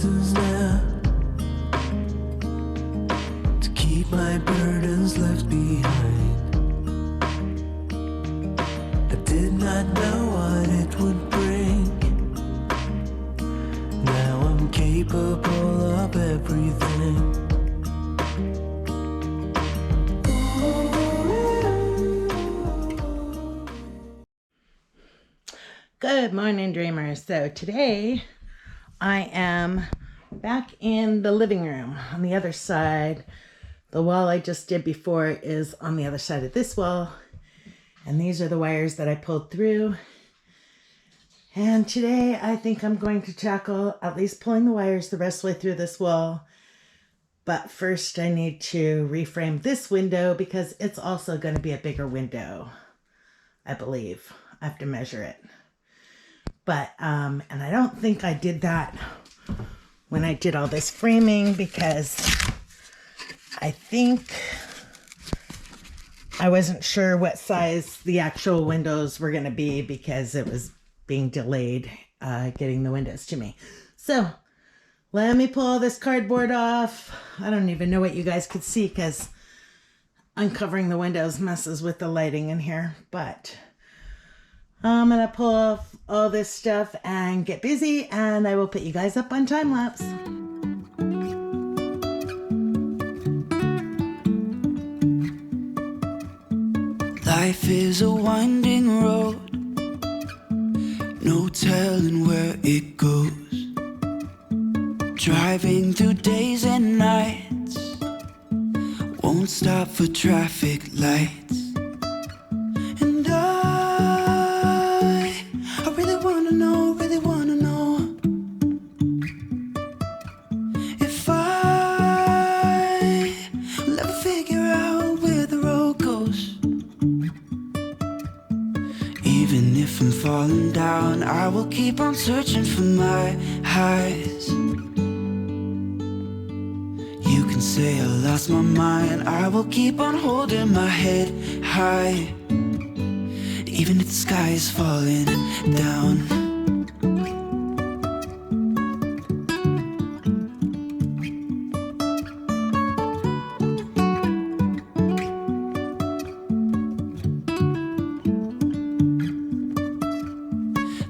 distance now to keep my burdens left behind. I did not know what it would bring. Now I'm capable of everything. Good morning, dreamers. So today I am back in the living room on the other side. The wall I just did before is on the other side of this wall. And these are the wires that I pulled through. And today I think I'm going to tackle at least pulling the wires the rest of the way through this wall. But first I need to reframe this window because it's also going to be a bigger window, I believe. I have to measure it. But, and I don't think I did that when I did all this framing because I think I wasn't sure what size the actual windows were going to be because it was being delayed getting the windows to me. So let me pull all this cardboard off. I don't even know what you guys could see because uncovering the windows messes with the lighting in here, but I'm gonna pull off all this stuff and get busy, and I will put you guys up on time lapse. Life is a winding road, no telling where it goes. Driving through days and nights, won't stop for traffic lights. And I really wanna know if I will ever figure out where the road goes. Even if I'm falling down, I will keep on searching for my highs. You can say I lost my mind, I will keep on holding my head high. Even if the sky is falling down.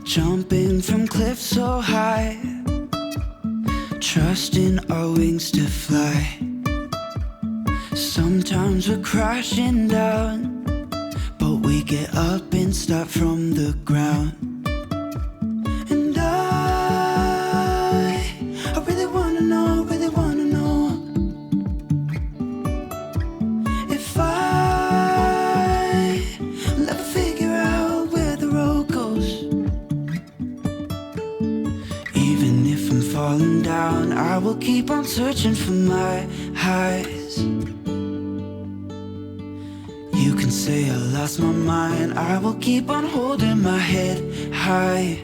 Jumping from cliffs so high, trusting our wings to fly. Sometimes we're crashing down, but we get up and start from the ground. And I really wanna know if I will ever figure out where the road goes. Even if I'm falling down, I will keep on searching for my highs. You can say I lost my mind, I will keep on holding my head high.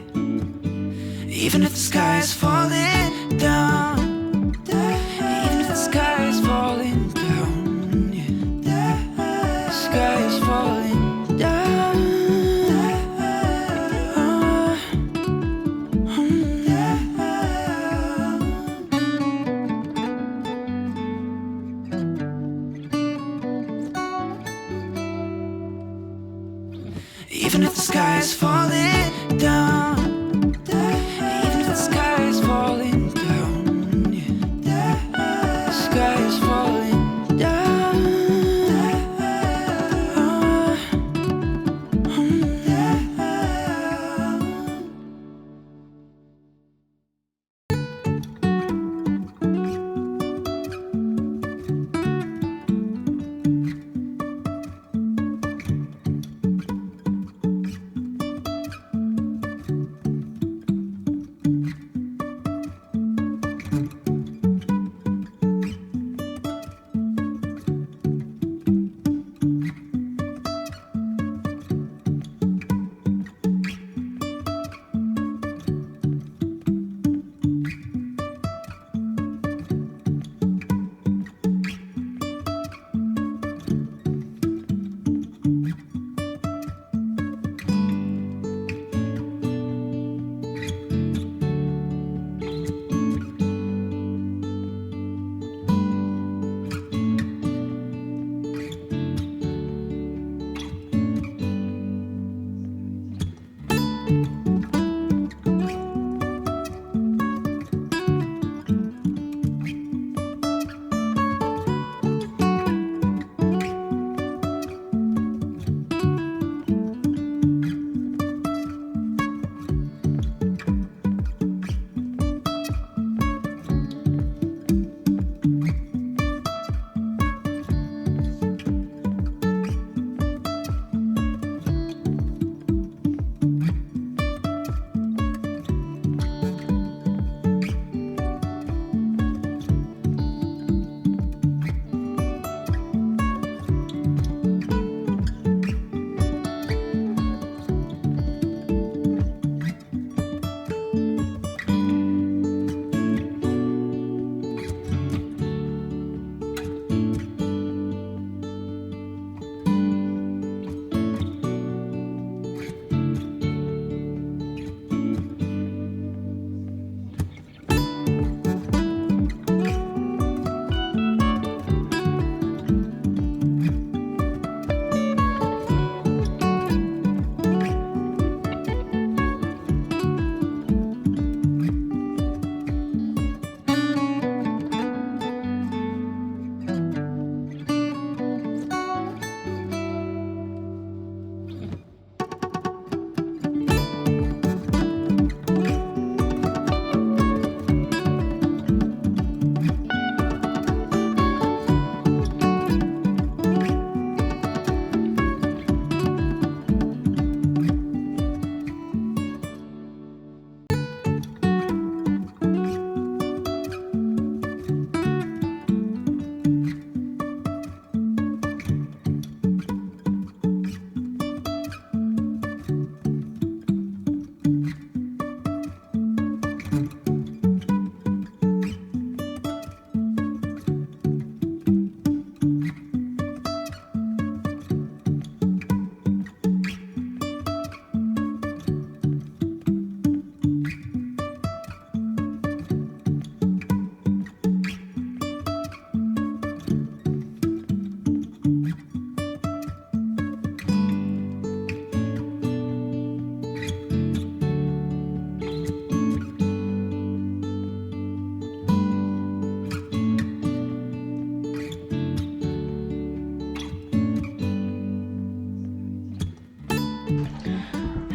Even if the sky is falling down, even if the sky is falling down, yeah. The sky is falling down. Even if the sky is falling down, even if the sky is falling down, yeah. The sky is falling down.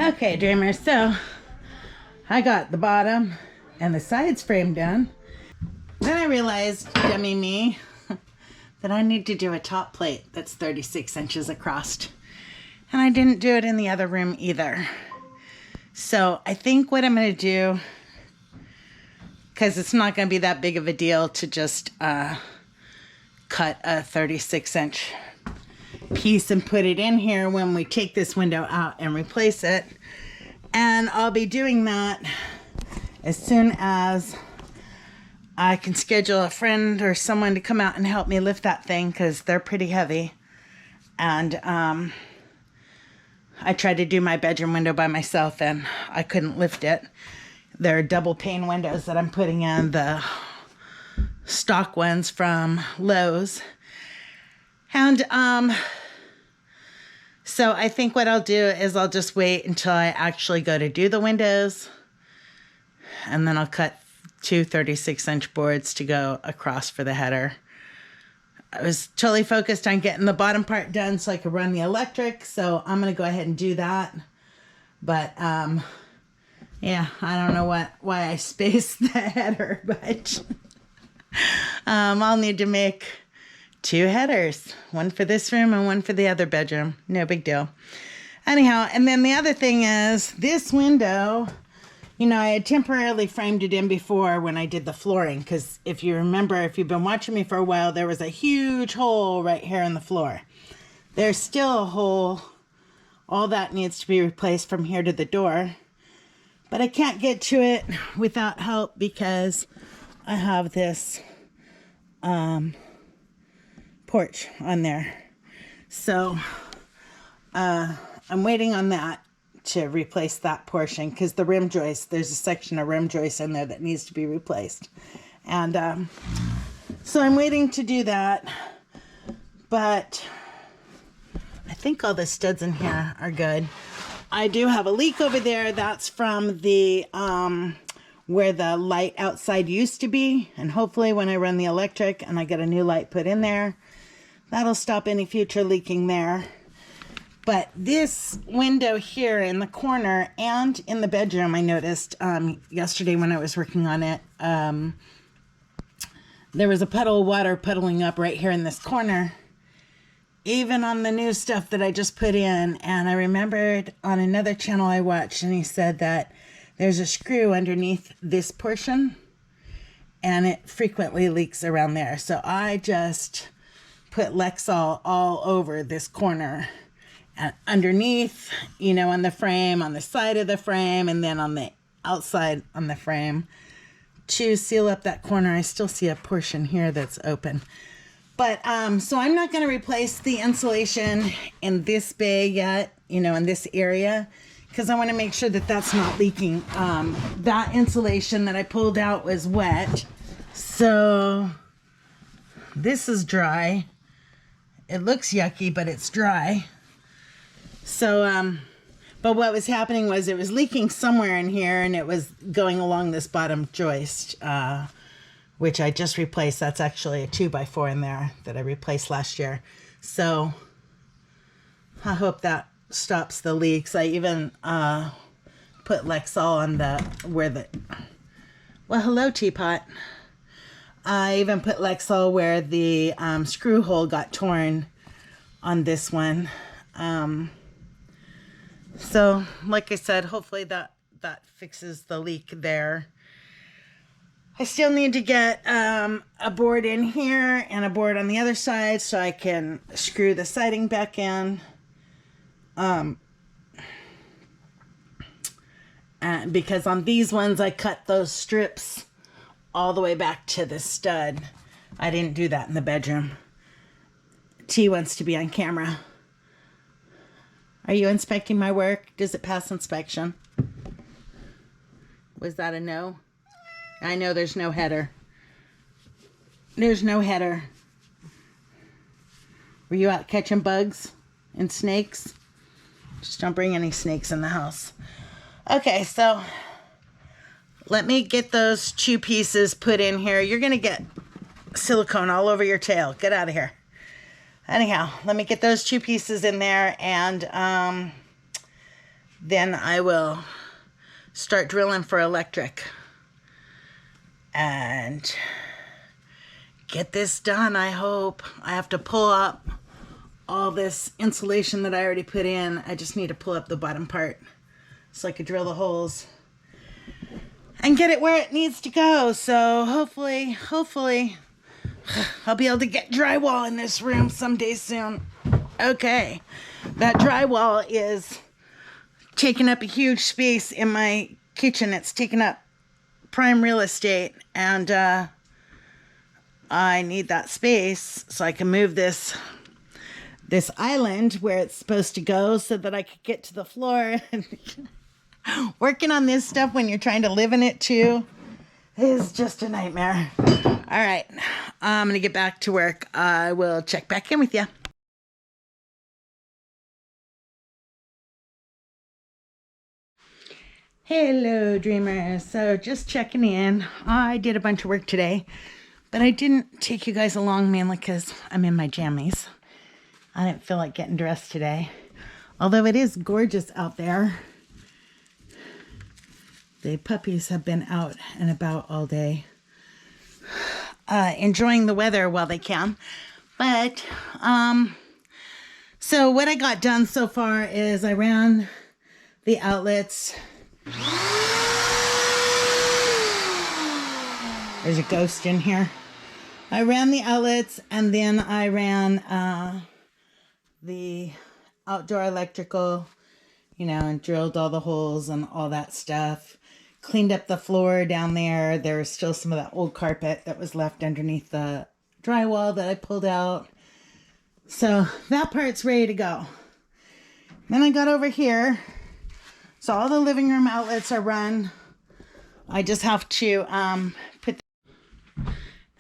Okay, dreamers, so I got the bottom and the sides framed done. Then I realized, dummy me, that I need to do a top plate that's 36 inches across. And I didn't do it in the other room either. So I think what I'm going to do, because it's not going to be that big of a deal to just cut a 36-inch piece and put it in here when we take this window out and replace it. And I'll be doing that as soon as I can schedule a friend or someone to come out and help me lift that thing, because they're pretty heavy. And I tried to do my bedroom window by myself and I couldn't lift it. They're double pane windows that I'm putting in, the stock ones from Lowe's. And so I think what I'll do is I'll just wait until I actually go to do the windows, and then I'll cut two 36-inch boards to go across for the header. I was totally focused on getting the bottom part done so I could run the electric, so I'm going to go ahead and do that. But, yeah, I don't know why I spaced the header, but I'll need to make two headers, one for this room and one for the other bedroom. No big deal. Anyhow, and then the other thing is this window, you know, I had temporarily framed it in before when I did the flooring, because if you remember, if you've been watching me for a while, there was a huge hole right here in the floor. There's still a hole. All that needs to be replaced from here to the door. But I can't get to it without help because I have this porch on there. So I'm waiting on that to replace that portion, because the rim joist, there's a section of rim joist in there that needs to be replaced. And so I'm waiting to do that. But I think all the studs in here are good. I do have a leak over there. That's from the where the light outside used to be. And hopefully when I run the electric and I get a new light put in there, that'll stop any future leaking there. But this window here in the corner and in the bedroom, I noticed yesterday when I was working on it, there was a puddle of water puddling up right here in this corner, even on the new stuff that I just put in. And I remembered on another channel I watched, and he said that there's a screw underneath this portion and it frequently leaks around there. So I just put Lexol all over this corner. And underneath, you know, on the frame, on the side of the frame, and then on the outside on the frame to seal up that corner. I still see a portion here that's open. But, so I'm not going to replace the insulation in this bay yet, you know, in this area, because I want to make sure that that's not leaking. That insulation that I pulled out was wet. So this is dry. It looks yucky, but it's dry. So, but what was happening was it was leaking somewhere in here, and it was going along this bottom joist, which I just replaced. That's actually a 2x4 in there that I replaced last year. So I hope that stops the leaks. I even put Lexol on well, hello, teapot. I even put Lexol where the screw hole got torn on this one. So, like I said, hopefully that fixes the leak there. I still need to get a board in here and a board on the other side so I can screw the siding back in. And because on these ones, I cut those strips all the way back to the stud. I didn't do that in the bedroom. T wants to be on camera. Are you inspecting my work? Does it pass inspection? Was that a no? I know there's no header. There's no header. Were you out catching bugs and snakes? Just don't bring any snakes in the house. Okay, so let me get those two pieces put in here. You're going to get silicone all over your tail. Get out of here. Anyhow, let me get those two pieces in there, and then I will start drilling for electric and get this done, I hope. I have to pull up all this insulation that I already put in. I just need to pull up the bottom part so I could drill the holes and get it where it needs to go. So hopefully, I'll be able to get drywall in this room someday soon. Okay, that drywall is taking up a huge space in my kitchen. It's taking up prime real estate, and I need that space so I can move this island where it's supposed to go so that I could get to the floor. Working on this stuff when you're trying to live in it too is just a nightmare. All right, I'm gonna get back to work. I will check back in with you. Hello, dreamers. So just checking in. I did a bunch of work today, but I didn't take you guys along mainly because I'm in my jammies. I didn't feel like getting dressed today, although it is gorgeous out there. The puppies have been out and about all day, enjoying the weather while they can. But, so what I got done so far is I ran the outlets. There's a ghost in here. I ran the outlets, and then I ran the outdoor electrical, and drilled all the holes and all that stuff. Cleaned up the floor down there. There was still some of that old carpet that was left underneath the drywall that I pulled out. So that part's ready to go. Then I got over here. So all the living room outlets are run. I just have to put...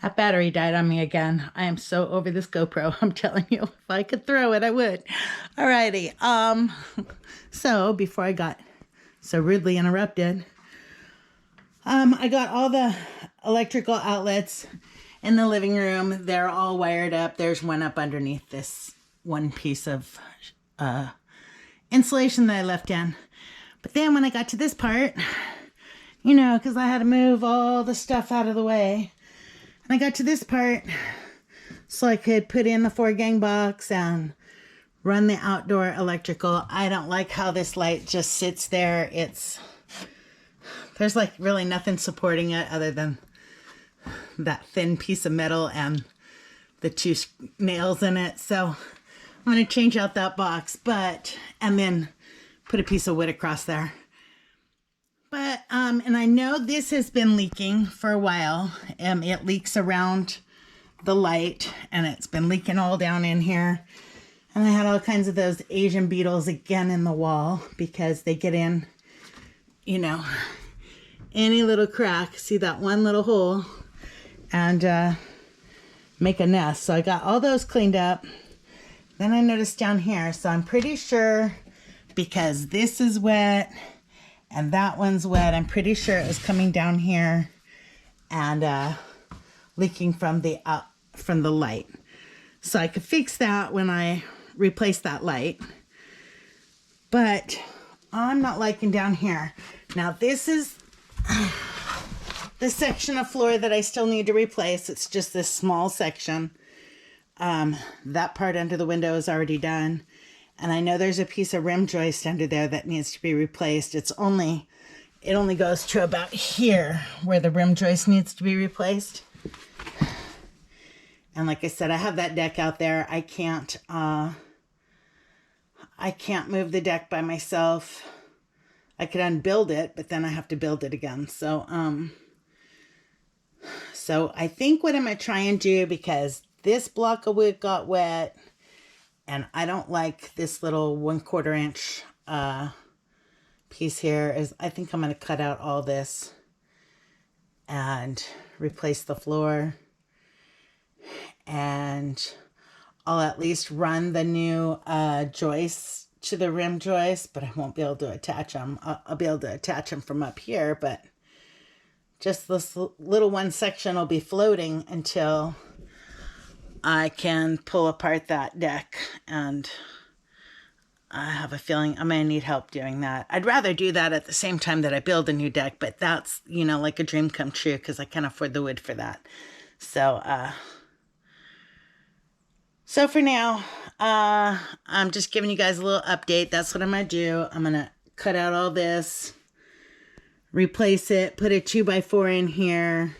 That battery died on me again. I am so over this GoPro. I'm telling you, if I could throw it, I would. Alrighty. So before I got so rudely interrupted, I got all the electrical outlets in the living room. They're all wired up. There's one up underneath this one piece of insulation that I left in. But then when I got to this part, because I had to move all the stuff out of the way, and I got to this part so I could put in the 4-gang box and run the outdoor electrical. I don't like how this light just sits there. There's like really nothing supporting it other than that thin piece of metal and the 2 nails in it. So I'm going to change out that box, and then put a piece of wood across there. But, and I know this has been leaking for a while. It leaks around the light, and it's been leaking all down in here. And I had all kinds of those Asian beetles again in the wall because they get in, any little crack. See that one little hole and make a nest. So I got all those cleaned up. Then I noticed down here, so I'm pretty sure because this is wet and that one's wet, I'm pretty sure it was coming down here and leaking from the light. So I could fix that when I replace that light. But I'm not liking down here. Now this is the section of floor that I still need to replace. It's just this small section. That part under the window is already done. And I know there's a piece of rim joist under there that needs to be replaced. It only goes to about here where the rim joist needs to be replaced. And like I said, I have that deck out there. I can't move the deck by myself. I could unbuild it, but then I have to build it again. So I think what I'm going to try and do, because this block of wood got wet, and I don't like this little 1/4 inch piece here, is I think I'm going to cut out all this and replace the floor. And I'll at least run the new joists to the rim joist, but I won't be able to attach them. I'll be able to attach them from up here, but just this little one section will be floating until I can pull apart that deck and I have a feeling I'm going to need help doing that. I'd rather do that at the same time that I build a new deck, but that's, you know, like a dream come true because I can't afford the wood for that. So, so for now, I'm just giving you guys a little update. That's what I'm going to do. I'm going to cut out all this, replace it, put a 2x4 in here,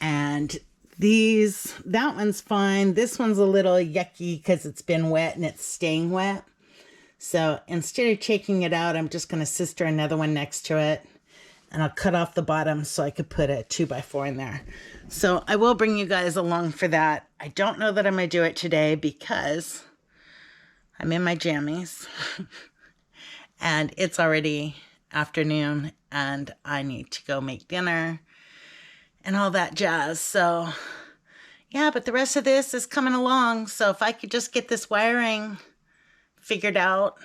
and that one's fine. This one's a little yucky because it's been wet and it's staying wet. So instead of taking it out, I'm just going to sister another one next to it, and I'll cut off the bottom so I could put a 2x4 in there. So I will bring you guys along for that. I don't know that I'm going to do it today because I'm in my jammies and it's already afternoon and I need to go make dinner and all that jazz. So yeah, but the rest of this is coming along. So if I could just get this wiring figured out,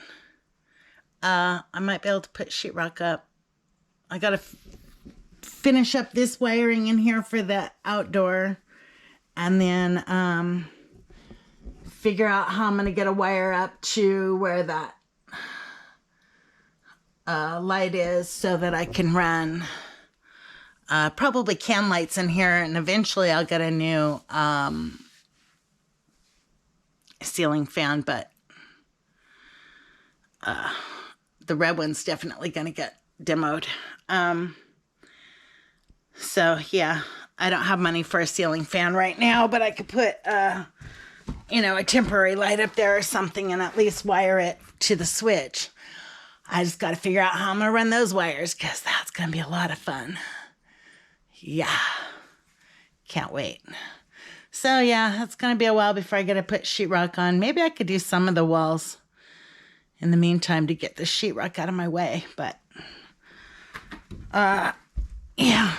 I might be able to put sheetrock up. I got to finish up this wiring in here for the outdoor, and then figure out how I'm going to get a wire up to where that light is so that I can run probably can lights in here, and eventually I'll get a new ceiling fan, but the red one's definitely going to get demoed. So yeah, I don't have money for a ceiling fan right now, but I could put, you know, a temporary light up there or something and at least wire it to the switch. I just got to figure out how I'm going to run those wires because that's going to be a lot of fun. Yeah. Can't wait. So yeah, it's going to be a while before I get to put sheetrock on. Maybe I could do some of the walls in the meantime to get the sheetrock out of my way, but yeah,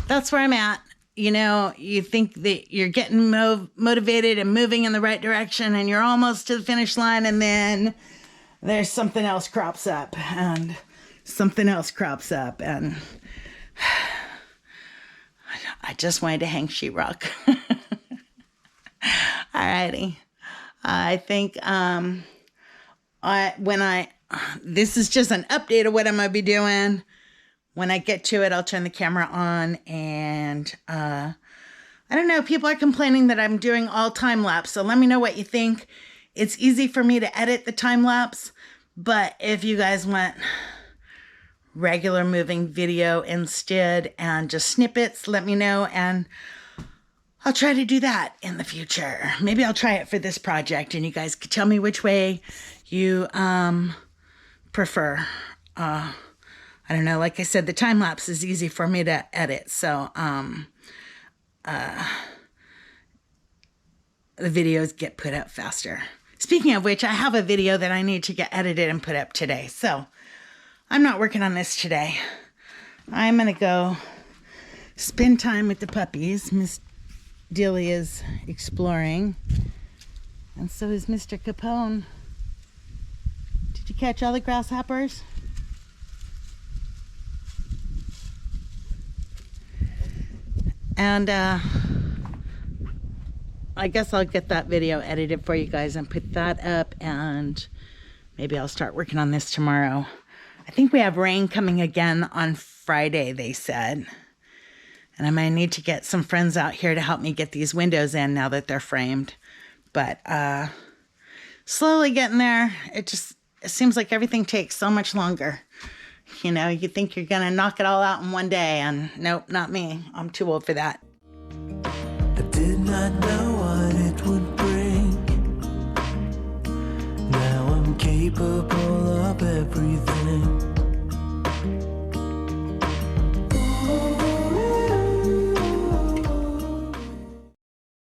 that's where I'm at. You know, you think that you're getting motivated and moving in the right direction and you're almost to the finish line, and then there's something else crops up and something else crops up, and I just wanted to hang sheetrock. Alrighty. I think this is just an update of what I'm going to be doing. When I get to it, I'll turn the camera on, and I don't know, people are complaining that I'm doing all time lapse, so let me know what you think. It's easy for me to edit the time lapse, but if you guys want regular moving video instead and just snippets, let me know, and I'll try to do that in the future. Maybe I'll try it for this project, and you guys could tell me which way you prefer. I don't know, like I said, the time lapse is easy for me to edit, so the videos get put up faster. Speaking of which, I have a video that I need to get edited and put up today, so I'm not working on this today. I'm gonna go spend time with the puppies. Miss Delia's exploring, and so is Mr. Capone. Did you catch all the grasshoppers? And I guess I'll get that video edited for you guys and put that up, and maybe I'll start working on this tomorrow. I think we have rain coming again on Friday, they said. And I might need to get some friends out here to help me get these windows in now that they're framed. But slowly getting there. It seems like everything takes so much longer. You know, you think you're going to knock it all out in one day, and nope, not me. I'm too old for that. I did not know